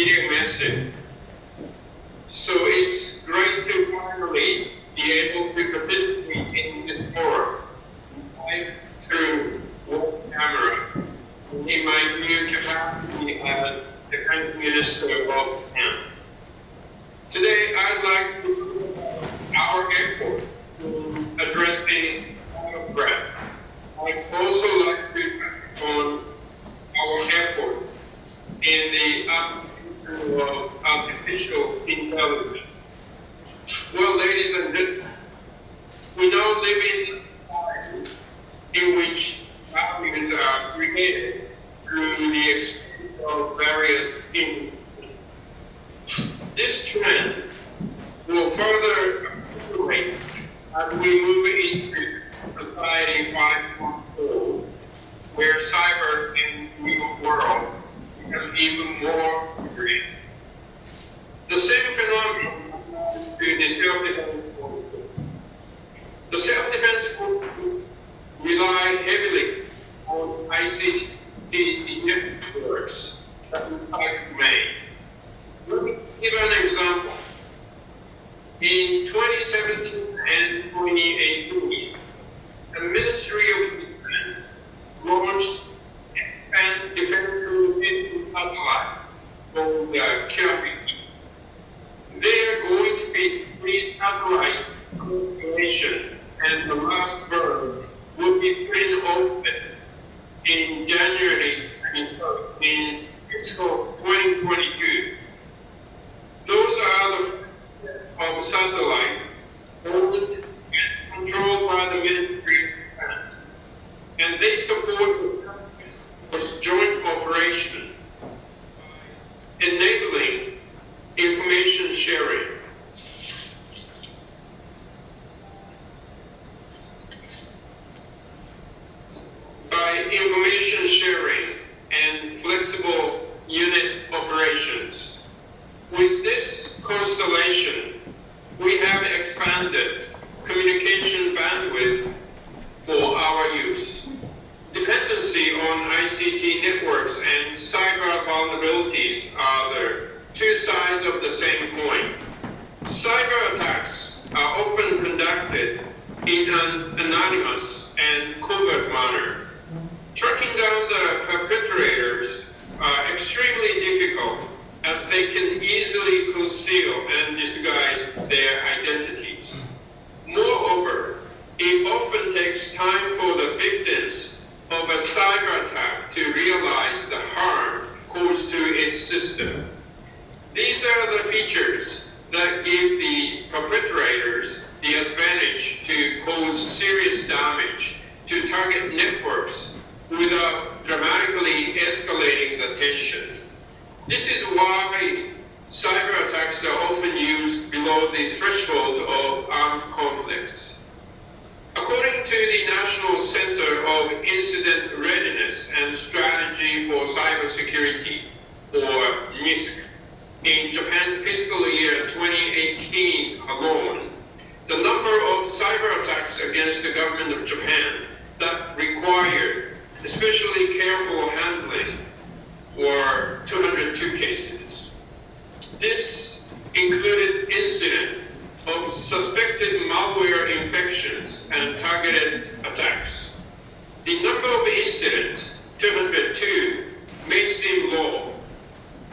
video message. So it's great to finally be able to participate in this forum live through web camera in my new capacity as the Country Minister of Japan. Today I'd like to talk about our effort in addressing climate threat. I'd also like to touch on our effort in the application of artificial intelligence. Well, ladies and gentlemen, we now live in a time in which values are created through the exchange of various industries. This trend will further accelerate as we move into Society 5.0, where cyber and the real world become even more integrated. The same phenomenon applies to the self-defense forces. The self-defense forces rely heavily on ICT networks that we have made. Let me give an example. In 2017 and 2018, the Ministry of Defense launched an defense satellite called Kirby. They are going to be three satellite constellation, and the last bird will be put open in January in fiscal 2022. Those are the of satellite owned and controlled by the Ministry of Defense, and they support the joint operation by enabling information sharing. By information sharing and flexible unit operations. With this constellation, we have expanded communication bandwidth for our use. Dependency on ICT networks and cyber vulnerabilities are the two sides of the same coin. Cyber attacks are often conducted in an anonymous and covert manner. Tracking down the perpetrators are extremely difficult, as they can easily conceal and disguise their identities. Moreover, it often takes time for the victims of a cyber attack to realize the harm caused to its system. These are the features that give the perpetrators the advantage to cause serious damage to target networks without dramatically escalating the tension. This is why cyber attacks are often used below the threshold of armed conflicts. According to the National Center of Incident Readiness and Strategy for Cybersecurity, or NISC, in Japan's fiscal year 2018 alone, the number of cyber attacks against the government of Japan that required especially careful handling were 202 cases. This included incidents of suspected malware infections and targeted attacks. The number of incidents, 202, may seem low,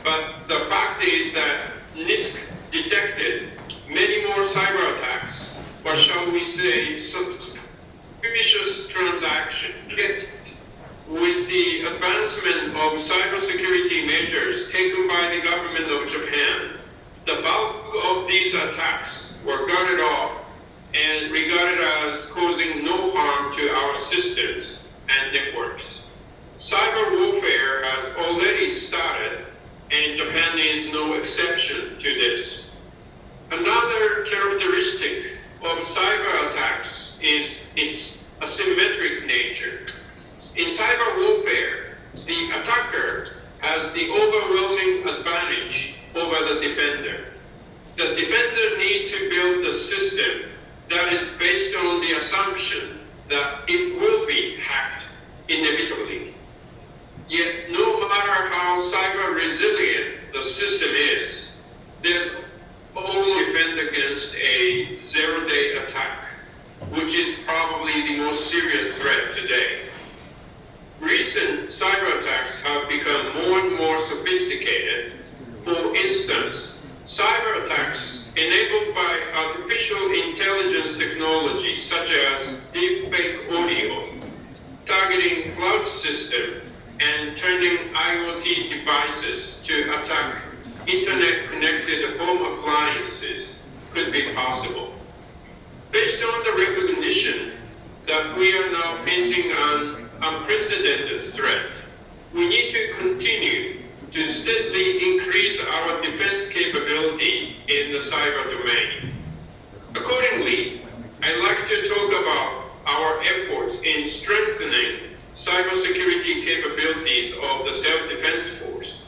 but the fact is that NISC detected many more cyber attacks, or shall we say, suspicious transactions. Yet, with the advancement of cybersecurity measures taken by the government of Japan, the bulk of these attacks were guarded off and regarded as causing no harm to our systems and networks. Cyber warfare has already started, and Japan is no exception to this. Another characteristic of cyber attacks is its asymmetric nature. In cyber warfare, the attacker has the overwhelming advantage over the defender. The defender needs to build a system that is based on the assumption that it will be hacked inevitably. Yet no matter how how cyber resilient the system is, there's only defend against a zero-day attack, which is probably the most serious threat today. Recent cyber attacks have become more and more sophisticated. For instance, cyber attacks enabled by artificial intelligence technology such as deepfake audio, targeting cloud system, and turning IoT devices to attack internet-connected home appliances could be possible. Based on the recognition that we are now facing an unprecedented threat, we need to continue to steadily increase our defense capability in the cyber domain. Accordingly, I'd like to talk about our efforts in strengthening cybersecurity capabilities of the self-defense force.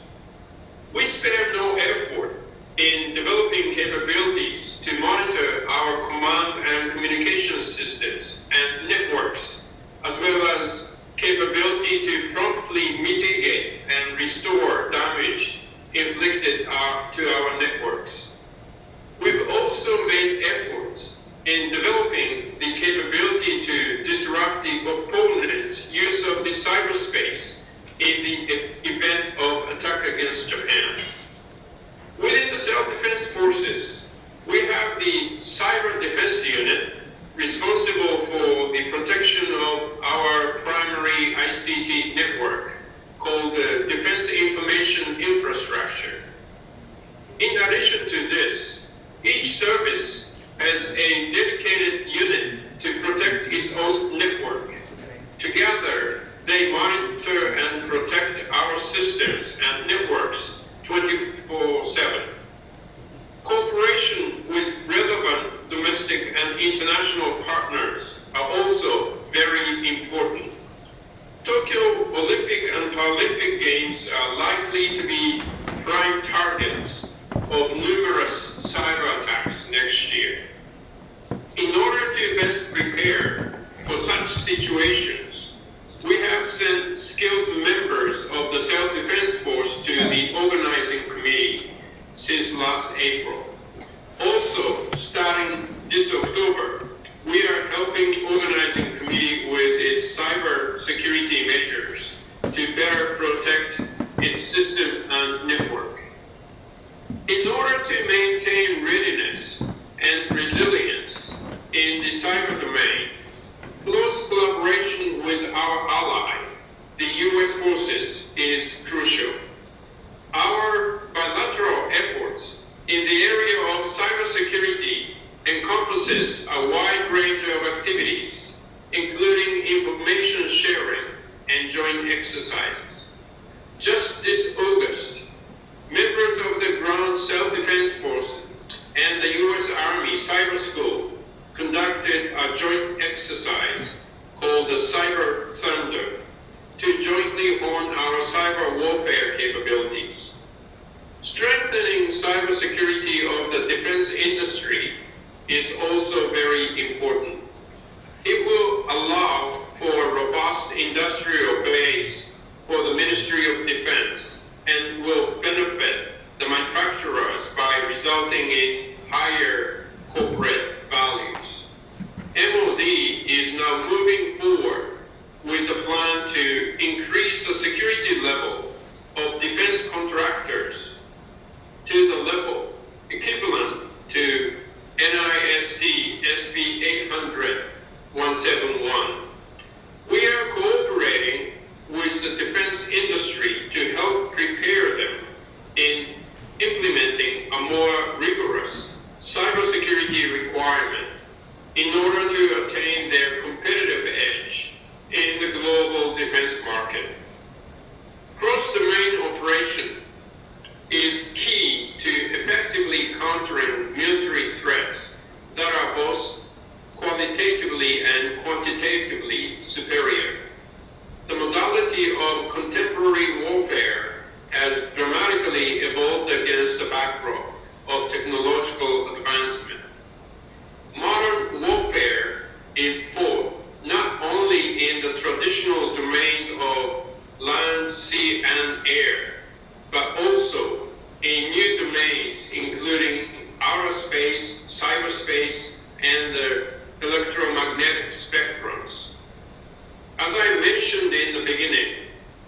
We spare no effort in developing capabilities to monitor our command and communication systems and networks, as well as capability to promptly mitigate and restore damage inflicted to our networks. We've also made efforts in developing the capability to disrupt the opponent's use of the cyberspace in the event of attack against Japan. Within the self-defense forces, we have the Cyber Defense Unit responsible for the protection of our primary ICT network called the Defense Information Infrastructure. In addition to this, each service has a dedicated unit to protect its own network. Together, they monitor and protect our systems and networks 24/7. Cooperation with relevant domestic and international partners are also very important. Tokyo Olympic and Paralympic Games are likely to be prime targets of numerous cyber attacks next year. In order to best prepare for such situations, we have sent skilled members of the self-defense force to the organizing committee since last April. Also, starting this October, we are helping organizing committee with its cyber security measures to better protect its system and network. In order to maintain readiness and resilience in the cyber domain, close collaboration with our ally, the U.S. forces, is crucial. Our bilateral efforts in the area of cybersecurity encompasses a wide range of activities, including information sharing and joint exercises. Just this August, members of the Ground Self-Defense Force and the U.S. Army Cyber School conducted a joint exercise called the Cyber Thunder to jointly hone our cyber warfare capabilities. Strengthening cybersecurity of the defense industry is also very important. It will allow for a robust industrial base for the Ministry of Defense and will benefit the manufacturers by resulting in higher corporate values. MOD is now moving forward with a plan to increase the security level of defense contractors to the level equivalent to NIST SB 800-171. We are cooperating with the defense industry to help prepare them in implementing a more rigorous cybersecurity requirement in order to attain their competitive edge in the global defense market. Cross-domain operation is key to effectively countering military threats that are both qualitatively and quantitatively superior. The modality of contemporary warfare has dramatically evolved against the backdrop of technological advancement. Modern warfare is fought not only in the traditional domains of land, sea, and air, domains, including aerospace, cyberspace, and the electromagnetic spectrums. As I mentioned in the beginning,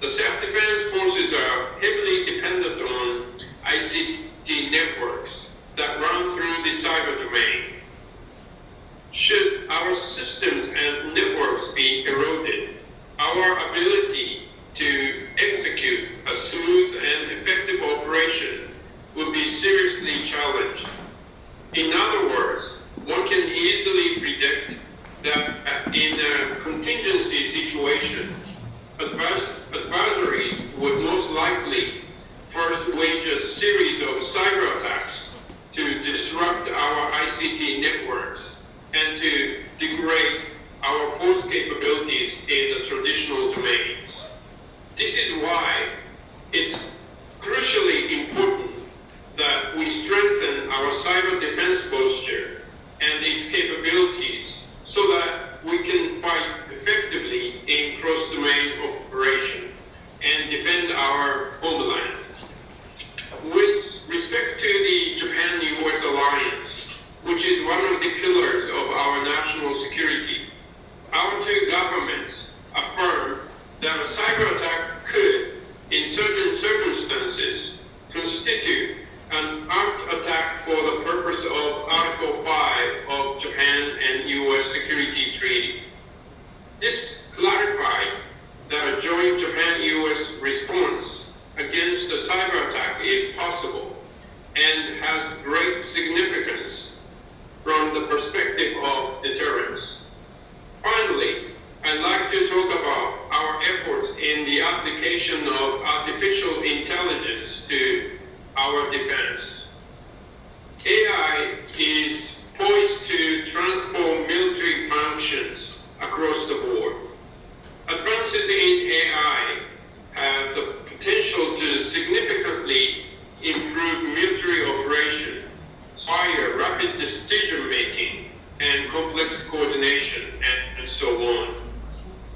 the self-defense forces are heavily dependent on ICT networks that run through the cyber domain. Should our systems and networks be eroded, our ability to execute a smooth and effective operation will be seriously challenged. In other words, one can easily predict that in a contingency situation, adversaries would most likely first wage a series of cyber attacks to disrupt our ICT networks and to degrade our force capabilities in the traditional domains. This is why it's crucially important that we strengthen our cyber defense posture and its capabilities so that we can fight effectively in cross-domain operation and defend our homeland. With respect to the Japan-US alliance, which is one of the pillars of our national security, our two governments affirm that a cyber attack could, in certain circumstances, constitute an armed attack for the purpose of Article 5 of Japan and US Security Treaty. This clarified that a joint Japan-US response against a cyber attack is possible and has great significance from the perspective of deterrence. Finally, I'd like to talk about our efforts in the application of artificial intelligence to our defense. AI is poised to transform military functions across the board. Advances in AI have the potential to significantly improve military operation, require rapid decision-making, and complex coordination, and so on.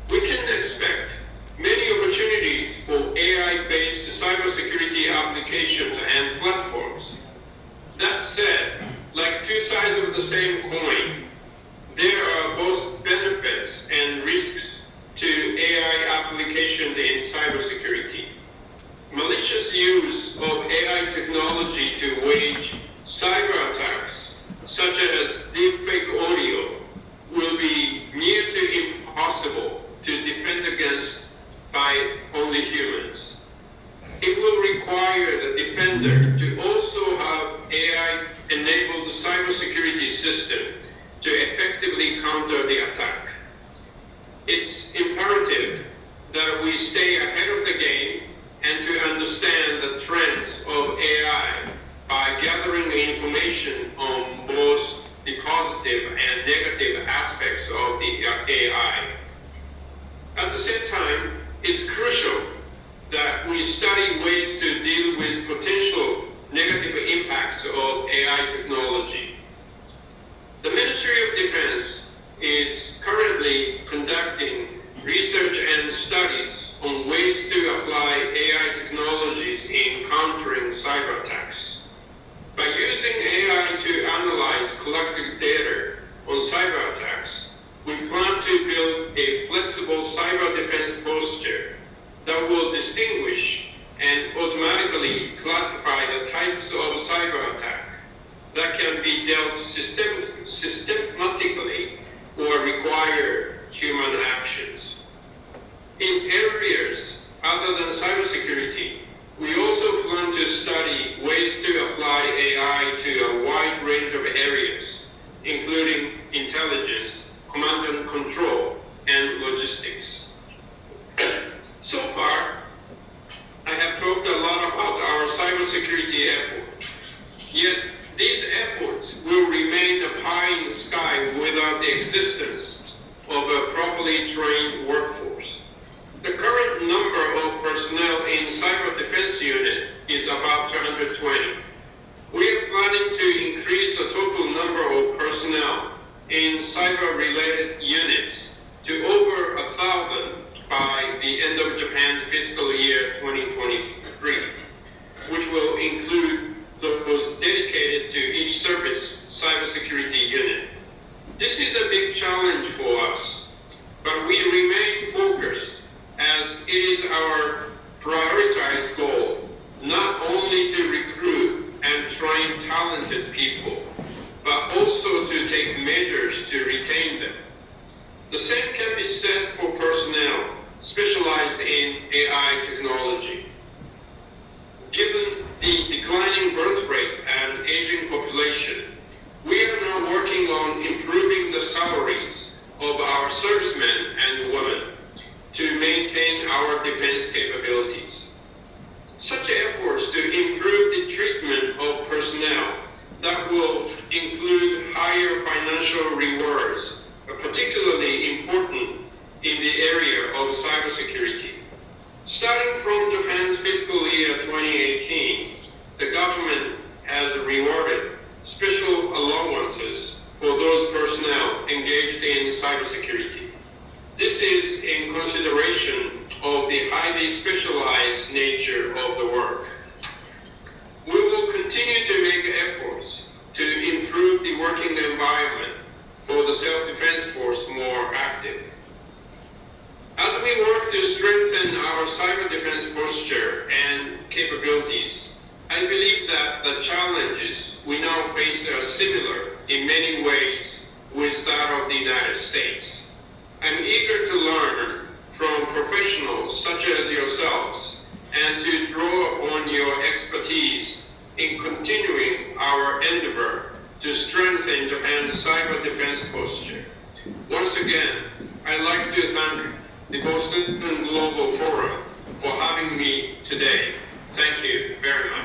We can expect many opportunities for AI-based cybersecurity applications and platforms. That said, like two sides of the same coin, there are both benefits and risks to AI applications in cybersecurity. Malicious use of AI technology to wage cyber attacks, such as deepfake audio, will be near to impossible to defend against by only humans. It will require the defender to also have AI-enabled cybersecurity system to effectively counter the attack. It's imperative that we stay ahead of the game and to understand the trends of AI by gathering information on both the positive and negative aspects of the AI. At the same time, it's crucial that we study ways to deal with potential negative impacts of AI technology. The Ministry of Defense is currently conducting research and studies on ways to apply AI technologies in countering cyber attacks. By using AI to analyze collected data on cyber attacks, we plan to build a flexible cyber defense posture that will distinguish and automatically classify the types of cyber attack that can be dealt systematically or require human actions. In areas other than cybersecurity, we also plan to study ways to apply AI to a wide range of areas, including intelligence, command and control, and logistics. So far, I have talked a lot about our cybersecurity effort. Yet, these efforts will remain a pie in the sky without the existence of a properly trained workforce. The current number of personnel in Cyber Defense Unit is about 220. We are planning to increase the total number of personnel in cyber-related units to over 1,000 by the end of Japan's fiscal year 2023, which will include those each service cybersecurity unit. This is a big challenge for us, but we remain focused as it is our prioritized goal not only to recruit and train talented people, but also to take measures to retain them. The same can be said for personnel specialized in AI technology. Given the declining birth rate and aging population, we are now working on improving the salaries of our servicemen and women to maintain our defense capabilities. Such efforts to improve the treatment of personnel that will include higher financial rewards are particularly important in the area of cybersecurity. Starting from Japan's fiscal year 2018, the government has rewarded special allowances for those personnel engaged in cybersecurity. This is in consideration of the highly specialized nature of the work. We will continue to make efforts to improve the working environment for the self-defense force more active. As we work to strengthen our cyber defense posture and capabilities, I believe that the challenges we now face are similar in many ways with that of the United States. I'm eager to learn from professionals such as yourselves and to draw upon your expertise in continuing our endeavor to strengthen Japan's cyber defense posture. Once again, I'd like to thank the Boston Global Forum for having me today. Thank you very much.